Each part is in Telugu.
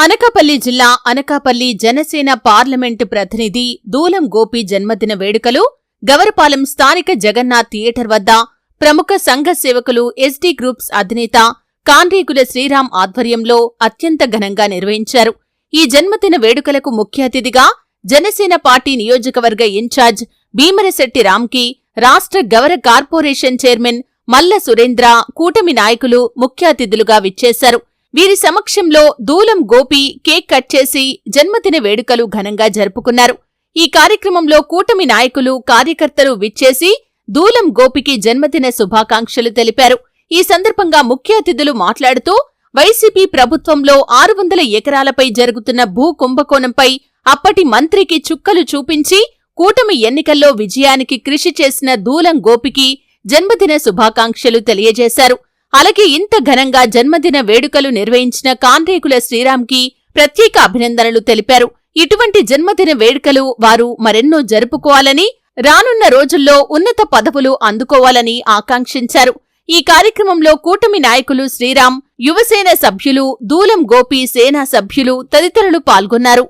అనకాపల్లి జిల్లా అనకాపల్లి జనసేన పార్లమెంటు ప్రతినిధి దూలం గోపి జన్మదిన వేడుకలు గవరపాలెం స్థానిక జగన్నాథ్ థియేటర్ వద్ద ప్రముఖ సంఘ సేవకులు ఎస్డీ గ్రూప్స్ అధినేత కాండ్రేగుల శ్రీరామ్ ఆధ్వర్యంలో అత్యంత ఘనంగా నిర్వహించారు. ఈ జన్మదిన వేడుకలకు ముఖ్య అతిథిగా జనసేన పార్టీ నియోజకవర్గ ఇన్ఛార్జ్ భీమరశెట్టి రామ్కి, రాష్ట్ర గవర కార్పొరేషన్ చైర్మన్ మల్ల సురేంద్ర, కూటమి నాయకులు ముఖ్య అతిథులుగా విచ్చేశారు. వీరి సమక్షంలో దూలం గోపి కేక్ కట్ చేసి జన్మదిన వేడుకలు ఘనంగా జరుపుకున్నారు. ఈ కార్యక్రమంలో కూటమి నాయకులు, కార్యకర్తలు విచ్చేసి దూలం గోపికి జన్మదిన శుభాకాంక్షలు తెలిపారు. ఈ సందర్భంగా ముఖ్య అతిథులు మాట్లాడుతూ వైసీపీ ప్రభుత్వంలో 600 ఎకరాలపై జరుగుతున్న భూ కుంభకోణంపై అప్పటి మంత్రికి చుక్కలు చూపించి కూటమి ఎన్నికల్లో విజయానికి కృషి చేసిన దూలం గోపికి జన్మదిన శుభాకాంక్షలు తెలియజేశారు. అలాగే ఇంత ఘనంగా జన్మదిన వేడుకలు నిర్వహించిన కాండ్రేగుల శ్రీరామ్కి ప్రత్యేక అభినందనలు తెలిపారు. ఇటువంటి జన్మదిన వేడుకలు వారు మరెన్నో జరుపుకోవాలని, రానున్న రోజుల్లో ఉన్నత పదవులు అందుకోవాలని ఆకాంక్షించారు. ఈ కార్యక్రమంలో కూటమి నాయకులు శ్రీరామ్, యువసేన సభ్యులు, దూలం గోపి సేనా సభ్యులు తదితరులు పాల్గొన్నారు.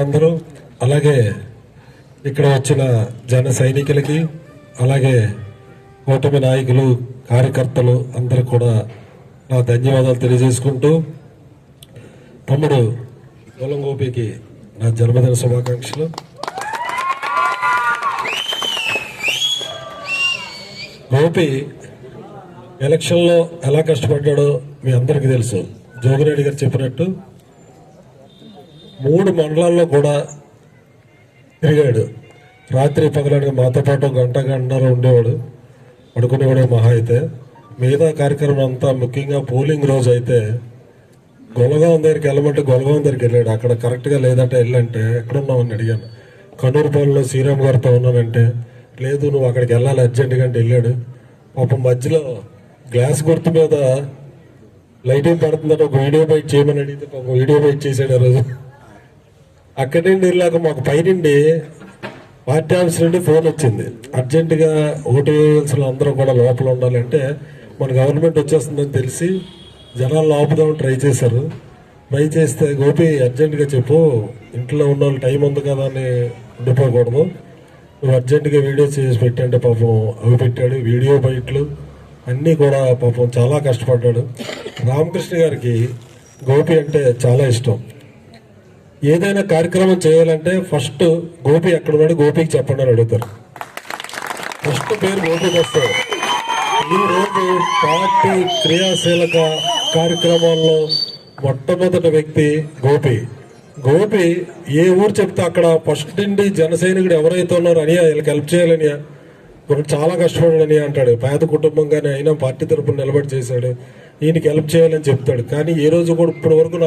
అందరూ అలాగే ఇక్కడ వచ్చిన జన సైనికులకి, అలాగే కూటమి నాయకులు, కార్యకర్తలు అందరూ కూడా నా ధన్యవాదాలు తెలియజేసుకుంటూ, తమ్ముడు దూలం గోపికి నా జన్మదిన శుభాకాంక్షలు. గోపి ఎలక్షన్లో ఎలా కష్టపడ్డాడో మీ అందరికీ తెలుసు. జోగిరెడ్డి గారు చెప్పినట్టు 3 మండలాల్లో కూడా తిరిగాడు. రాత్రి పగలడానికి మాతో పాటు గంటన్నర ఉండేవాడు, పడుకునేవాడే మహా అయితే. మిగతా కార్యక్రమం అంతా, ముఖ్యంగా పోలింగ్ రోజు అయితే గొలగాం దగ్గరికి వెళ్ళమంటే గొలగాం దగ్గరికి వెళ్ళాడు. అక్కడ కరెక్ట్గా లేదంటే వెళ్ళంటే ఎక్కడున్నామని అడిగాను. కన్నూరుపాలెంలో శ్రీరామ్ గారితో ఉన్నానంటే లేదు నువ్వు అక్కడికి వెళ్ళాలి అర్జెంటుగా అంటే వెళ్ళాడు. పాపం మధ్యలో గ్లాస్ గుర్తు మీద లైటింగ్ పడుతుందని ఒక వీడియో బైట్ చేయమని అడిగితే పాపం వీడియో బైట్ చేశాడు. ఆ రోజు అక్కడి నుండి వెళ్ళాక మాకు పైనుండి పార్టీ ఆఫీస్ నుండి ఫోన్ వచ్చింది, అర్జెంటుగా ఓటు వేయాల్సిన అందరూ కూడా లోపల ఉండాలంటే మన గవర్నమెంట్ వచ్చేస్తుందని తెలిసి జనాలు ఆపుదామని ట్రై చేశారు. ట్రై చేస్తే గోపి అర్జెంటుగా చెప్పు, ఇంట్లో ఉన్న వాళ్ళు టైం ఉంది కదా అని ఉండిపోకూడదు, నువ్వు అర్జెంటుగా వీడియో చేసి పెట్టంటే పాపం అవి పెట్టాడు. వీడియో బైట్లు అన్నీ కూడా పాపం చాలా కష్టపడ్డాడు. రామకృష్ణ గారికి గోపి అంటే చాలా ఇష్టం. ఏదైనా కార్యక్రమం చేయాలంటే ఫస్ట్ గోపి ఎక్కడ ఉన్నాడు గోపికి చెప్పండి అని అడుగుతారు. ఫస్ట్ పేరు గోపికి వస్తారు. ఈరోజు పార్టీ క్రియాశీలక కార్యక్రమాల్లో మొట్టమొదటి వ్యక్తి గోపి. గోపి ఏ ఊరు చెప్తే అక్కడ ఫస్ట్ నుండి జన సైనికుడు ఎవరైతే ఉన్నారో అని వీళ్ళకి హెల్ప్ చేయాలని చాలా కష్టపడాలని అంటాడు. పేద కుటుంబంగానే అయినా పార్టీ తరపున నిలబడి చేశాడు, ఈయనకి హెల్ప్ చేయాలని చెప్తాడు. కానీ ఏ రోజు కూడా ఇప్పటి వరకు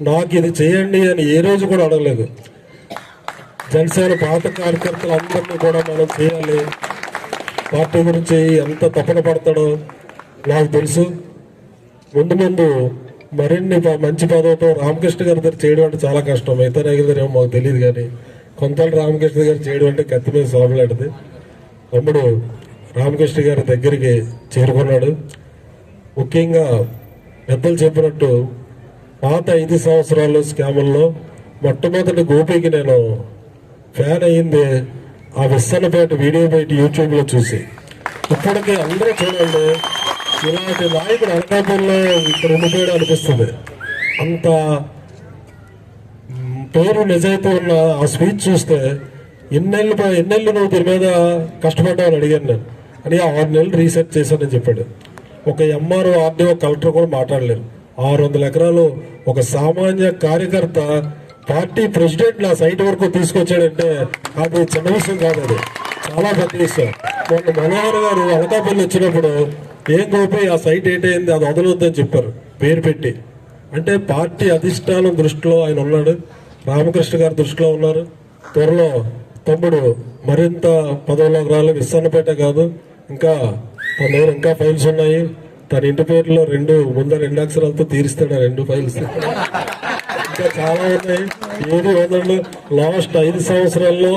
నాకు ఇది చేయండి అని ఏ రోజు కూడా అడగలేదు. జనసేన పాత కార్యకర్తలందరినీ కూడా మనం చేయాలి. పార్టీ గురించి ఎంత తపన పడతాడో నాకు తెలుసు. ముందు ముందు మరిన్ని మంచి పదవుతో రామకృష్ణ గారి దగ్గర చేయడం అంటే చాలా కష్టం. మిగతా దగ్గర ఏమో మాకు తెలియదు, కానీ కొంతలు రామకృష్ణ గారు చేయడం అంటే కత్తి మీద సోమలాంటిది. తమ్ముడు రామకృష్ణ గారి దగ్గరికి చేరుకున్నాడు. ముఖ్యంగా పెద్దలు చెప్పినట్టు పాత 5 సంవత్సరాలు స్కాముల్లో మొట్టమొదటి గోపికి నేను ఫ్యాన్ అయ్యింది ఆ విస్సన్నపేట వీడియో బయట యూట్యూబ్లో చూసి. ఇప్పటికీ అందరూ చూడండి, ఇలాంటి నాయకుడు అనకాపల్లిలో ఇక్కడ ఉండిపోయాడు అనిపిస్తుంది. అంత పేరు నిజాయితీ ఉన్న ఆ స్పీచ్ చూస్తే ఎన్నెళ్ళు నువ్వు దీని మీద కష్టపడ్డావని అడిగాను నేను. అని 6 నెలలు రీసెర్చ్ చేశానని చెప్పాడు. ఒక ఎంఆర్ఓ, ఆర్డీఓ, కలెక్టర్ కూడా మాట్లాడలేరు. 600 ఎకరాలు ఒక సామాన్య కార్యకర్త పార్టీ ప్రెసిడెంట్ నా సైట్ వరకు తీసుకొచ్చాడంటే అది చిన్న విషయం కాదు, అది చాలా పెద్ద విషయం. మొన్న మనోహర్ గారు అనకాపల్లి వచ్చినప్పుడు ఏం గోపి ఆ సైట్ ఏంటైంది, అది వదలొద్దని చెప్పారు పేరు పెట్టి. అంటే పార్టీ అధిష్టానం దృష్టిలో ఆయన ఉన్నాడు, రామకృష్ణ గారి దృష్టిలో ఉన్నారు. త్వరలో తమ్ముడు మరింత పదవులోకి రాలి. విస్సన్నపేట కాదు, ఇంకా తన దగ్గర ఇంకా ఫైల్స్ ఉన్నాయి. తన ఇంటి పేరులో 2 అక్షరాలతో తీరుస్తాడు ఆ 2 ఫైల్స్. ఇంకా చాలా ఉన్నాయి. 700 లాస్ట్ 5 సంవత్సరాల్లో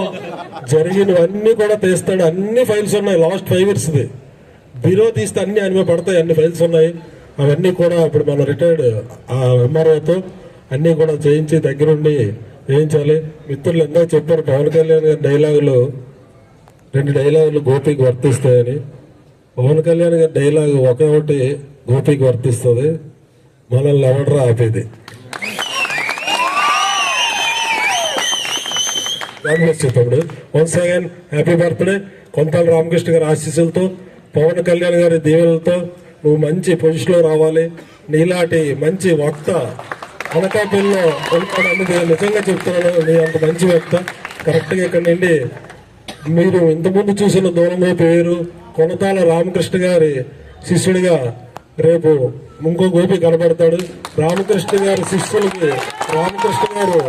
జరిగినవన్నీ కూడా తీస్తాడు. అన్ని ఫైల్స్ ఉన్నాయి లాస్ట్ 5 yearsది. బ్యూరో తీస్తే అన్ని ఆయన మీద పడతాయి, అన్ని ఫైల్స్ ఉన్నాయి. అవన్నీ కూడా ఇప్పుడు మన రిటైర్డ్ ఆ ఎంఆర్ఓతో అన్నీ కూడా చేయించి దగ్గరుండి చేయించాలి. మిత్రులు ఎంతో చెప్పారు, పవన్ కళ్యాణ్ గారి డైలాగులు 2 డైలాగులు గోపికి వర్తిస్తాయని. పవన్ కళ్యాణ్ గారి డైలాగ్ ఒకటి గోపికి వర్తిస్తుంది, మనల్ని ఎవడరా ఆపేది. తమ్ముడు once again happy birthday. Kontala Ramakrishna గారి ఆశీస్సులతో, పవన్ కళ్యాణ్ గారి దీవెనలతో నువ్వు మంచి పొజిషన్లో రావాలి. నీలాంటి మంచి వక్త అనకాపల్లిలో ఉంటాడని నిజంగా చెప్తున్నాను. నీ అంత మంచి వక్త కరెక్ట్గా ఇక్కడ నుండి మీరు ఇంతకుముందు చూసిన దూరంలో పేరు కొనతాల రామకృష్ణ గారి శిష్యుడిగా రేపు ఇంకో గోపి కనబడతాడు. రామకృష్ణ గారి శిష్యులకి రామకృష్ణ గారు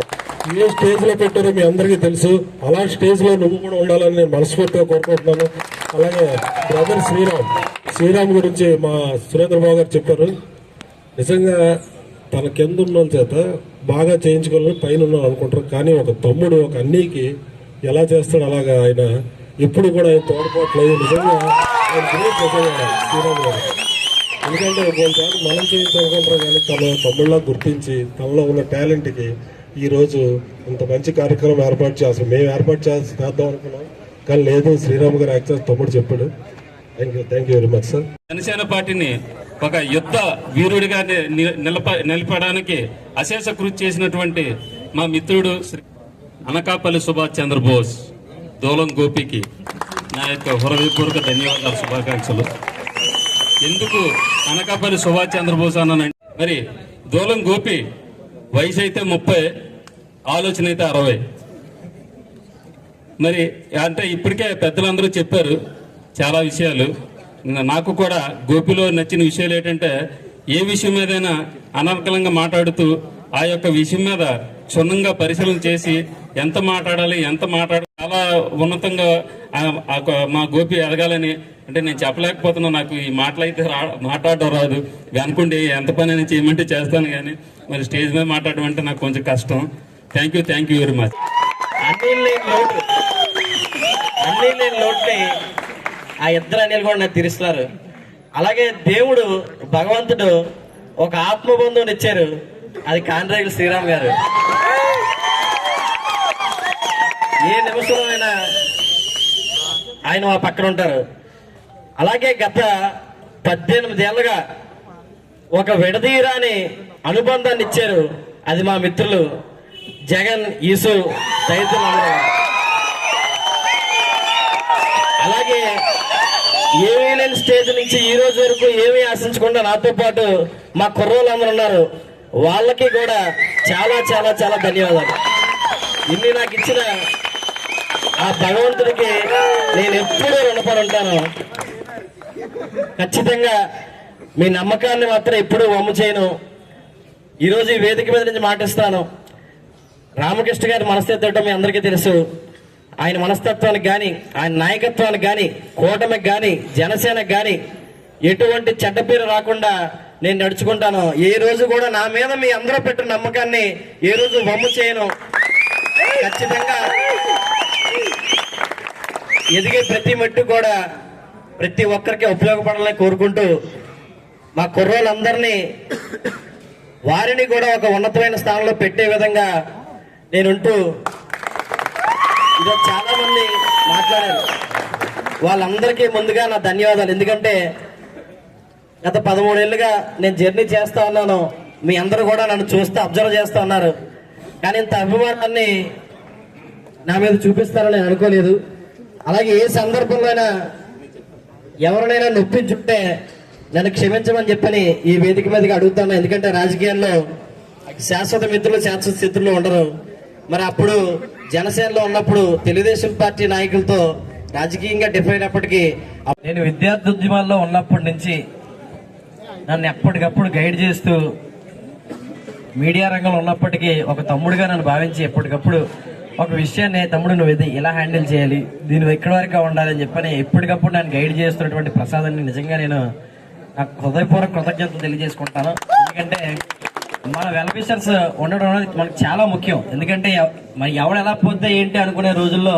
ఏ స్టేజ్ లో పెట్టారో మీ అందరికీ తెలుసు. అలాంటి స్టేజ్ లో నువ్వు కూడా ఉండాలని నేను మనస్ఫూర్తిగా కోరుకుంటున్నాను. అలాగే బ్రదర్ శ్రీరామ్ గురించి మా సురేంద్ర బాబు గారు చెప్పారు. నిజంగా తన కింద ఉన్న వాళ్ళ చేత బాగా చేయించుకోవాలని పైన ఉన్నాం అనుకుంటారు, కానీ ఒక తమ్ముడు ఒక అన్నీకి ఎలా చేస్తాడు అలాగా ఆయన ఇప్పుడు కూడా ఆయన తోడ్పాట్లేదు. నిజంగా ఆయన గ్రేట్ నిజంగా శ్రీరామ్ గారు. ఎందుకంటే కొంచెం మనం చేయించాలనుకుంటారు, కానీ తన తమ్ముళ్ళ గుర్తించి తనలో ఉన్న టాలెంట్కి ఈరోజు ఇంత మంచి కార్యక్రమం ఏర్పాటు చేస్తాం. మేము ఏర్పాటు చేద్దాం అనుకున్నాం, కానీ లేదు, శ్రీరామ్ గారు యాక్చువల్ తమ్ముడు చెప్పాడు. Thank you very much sir. Janasena పార్టీని ఒక యుద్ధ వీరుడిగా నిలపడానికి అశేష కృషి చేసినటువంటి మా మిత్రుడు అనకాపల్లి సుభాష్ చంద్రబోస్ దూలం గోపికి నా యొక్క హృదయపూర్వక ధన్యవాదాలు, శుభాకాంక్షలు. ఎందుకు అనకాపల్లి సుభాష్ చంద్రబోస్ అన్నానంటే, మరి దూలం గోపి వయసు అయితే 30, ఆలోచన అయితే 60. మరి అంటే ఇప్పటికే పెద్దలందరూ చెప్పారు చాలా విషయాలు. నాకు కూడా గోపిలో నచ్చిన విషయాలు ఏంటంటే, ఏ విషయం మీదైనా అనర్గళంగా మాట్లాడుతూ ఆ యొక్క విషయం మీద క్షుణ్ణంగా పరిశీలన చేసి ఎంత మాట్లాడాలి చాలా ఉన్నతంగా మా గోపి ఎదగాలని. అంటే నేను చెప్పలేకపోతున్నా, నాకు ఈ మాటలైతే మాట్లాడడం రాదు. అనుకుంటే ఎంత పని అయినా చేయమంటే చేస్తాను, కానీ మరి స్టేజ్ మీద మాట్లాడడం అంటే నాకు కొంచెం కష్టం. Thank you very much. అన్నీ లేని లోటుని ఆ ఇద్దరు అనిలు కూడా నాకు తీరుస్తున్నారు. అలాగే దేవుడు భగవంతుడు ఒక ఆత్మబంధువుని ఇచ్చారు, అది కాండ్రేగుల శ్రీరామ్ గారు. ఏ నిమిషంలో ఆయన మా పక్కన ఉంటారు. అలాగే గత 18 ఏళ్ళుగా ఒక విడదీరాని అనుబంధాన్ని ఇచ్చారు, అది మా మిత్రులు జగన్, ఈసు తదితరులు. అలాగే ఏమీ లేని స్టేజ్ నుంచి ఈ రోజు వరకు ఏమీ ఆశించకుండా నాతో పాటు మా కుర్రోళ్ళందరూ ఉన్నారు. వాళ్ళకి కూడా చాలా చాలా చాలా ధన్యవాదాలు. ఇన్ని నాకు ఇచ్చిన ఆ భగవంతుడికి నేను ఎప్పుడూ రుణపడి ఉంటాను. ఖచ్చితంగా మీ నమ్మకాన్ని మాత్రం ఎప్పుడూ వమ్ము చేయను. ఈరోజు ఈ వేదిక మీద నుంచి మాటిస్తాను, రామకృష్ణ గారి మనస్తత్వం మీ అందరికీ తెలుసు. ఆయన మనస్తత్వానికి కానీ, ఆయన నాయకత్వానికి కానీ, కూటమికి కానీ, జనసేనకు కానీ ఎటువంటి చెడ్డ పేరు రాకుండా నేను నడుచుకుంటాను. ఏ రోజు కూడా నా మీద మీ అందరూ పెట్టిన నమ్మకాన్ని ఏ రోజు వమ్ము చేయను. ఖచ్చితంగా ఎదిగే ప్రతి మెట్టు కూడా ప్రతి ఒక్కరికి ఉపయోగపడాలని కోరుకుంటూ మా కుర్రోళ్ళందరినీ వారిని కూడా ఒక ఉన్నతమైన స్థానంలో పెట్టే విధంగా నేనుంటూ ఈరోజు చాలా మంది మాట్లాడారు. వాళ్ళందరికీ ముందుగా నా ధన్యవాదాలు. ఎందుకంటే గత 13 ఏళ్ళుగా నేను జర్నీ చేస్తా ఉన్నాను. మీ అందరూ కూడా నన్ను చూస్తూ అబ్జర్వ్ చేస్తూ ఉన్నారు. కానీ ఇంత అభిమానాన్ని నా మీద చూపిస్తారని నేను అనుకోలేదు. అలాగే ఏ సందర్భంలో అయినా ఎవరినైనా నొప్పించుంటే నన్ను క్షమించమని చెప్పని ఈ వేదిక మీదకి అడుగుతాను. ఎందుకంటే రాజకీయాల్లో శాశ్వత మిత్రులు శాశ్వత శత్రులు ఉండరు. మరి అప్పుడు జనసేనలో ఉన్నప్పుడు తెలుగుదేశం పార్టీ నాయకులతో రాజకీయంగా డిఫైన్ అయినప్పటికీ నేను విద్యార్థి ఉద్యమాల్లో ఉన్నప్పటి నుంచి నన్ను ఎప్పటికప్పుడు గైడ్ చేస్తూ మీడియా రంగంలో ఉన్నప్పటికీ ఒక తమ్ముడుగా నన్ను భావించి ఎప్పటికప్పుడు ఒక విషయాన్ని తమ్ముడు నువ్వు ఇది ఇలా హ్యాండిల్ చేయాలి, దీని ఎక్కడి వరకు ఉండాలని చెప్పని ఎప్పటికప్పుడు నన్ను గైడ్ చేస్తున్నటువంటి ప్రసాదాన్ని నిజంగా నేను నాకు హృదయపూర్వక కృతజ్ఞతలు తెలియజేసుకుంటాను. ఎందుకంటే మన వెల్విషర్స్ ఉండడం అనేది మనకు చాలా ముఖ్యం. ఎందుకంటే మరి ఎవడు ఎలా పోతే ఏంటి అనుకునే రోజుల్లో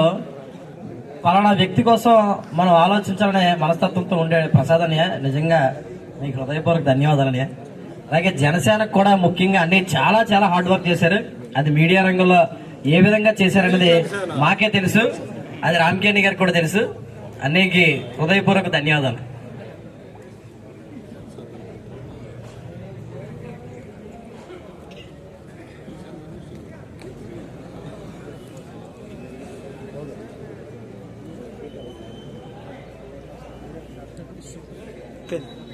పలానా వ్యక్తి కోసం మనం ఆలోచించాలనే మనస్తత్వంతో ఉండే ప్రసాదాన్ని నిజంగా మీకు హృదయపూర్వక ధన్యవాదాలని. అలాగే జనసేనకు కూడా ముఖ్యంగా అన్ని చాలా చాలా హార్డ్ వర్క్ చేశారు. అది మీడియా రంగంలో ఏ విధంగా చేశారనేది మాకే తెలుసు, అది రామకేణి గారికి కూడా తెలుసు. అన్నికి హృదయపూర్వక ధన్యవాదాలు. Okay.